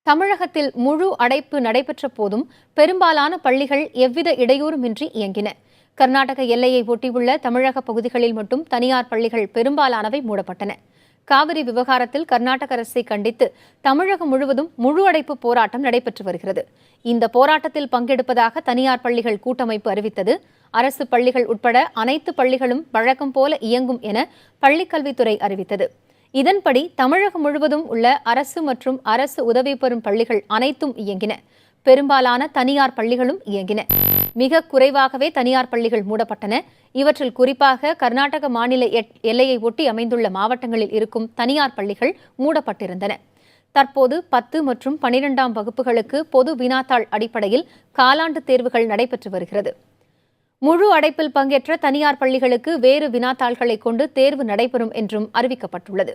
தமிழகத்தில் முழு அடைப்பு நடைபெற்ற போதும் பெரும்பாலான பள்ளிகள் எவ்வித இடையூறுமின்றி இயங்கின. கர்நாடக எல்லையை ஒட்டியுள்ள தமிழக பகுதிகளில் மட்டும் தனியார் பள்ளிகள் பெரும்பாலானவை மூடப்பட்டன. காவிரி விவகாரத்தில் கர்நாடக அரசை கண்டித்து தமிழகம் முழுவதும் முழு அடைப்பு போராட்டம் நடைபெற்று வருகிறது. இந்த போராட்டத்தில் பங்கெடுப்பதாக தனியார் பள்ளிகள் கூட்டமைப்பு அறிவித்தது. அரசு பள்ளிகள் உட்பட அனைத்து பள்ளிகளும் வழக்கம் போல இயங்கும் என பள்ளிக்கல்வித்துறை அறிவித்தது. இதன்படி தமிழகம் முழுவதும் உள்ள அரசு மற்றும் அரசு உதவி பெறும் பள்ளிகள் அனைத்தும் இயங்கின. பெரும்பாலான தனியார் பள்ளிகளும் இயங்கின. மிக குறைவாகவே தனியார் பள்ளிகள் மூடப்பட்டன. இவற்றில் குறிப்பாக கர்நாடக மாநில எல்லையை ஒட்டி அமைந்துள்ள மாவட்டங்களில் இருக்கும் தனியார் பள்ளிகள் மூடப்பட்டிருந்தன. தற்போது 10 மற்றும் 12ஆம் வகுப்புகளுக்கு பொது வினாத்தாள் அடிப்படையில் காலாண்டு தேர்வுகள் நடைபெற்று வருகிறது. முழு அடைப்பில் பங்கேற்ற தனியார் பள்ளிகளுக்கு வேறு வினாத்தாள்களை கொண்டு தேர்வு நடைபெறும் என்றும் அறிவிக்கப்பட்டுள்ளது.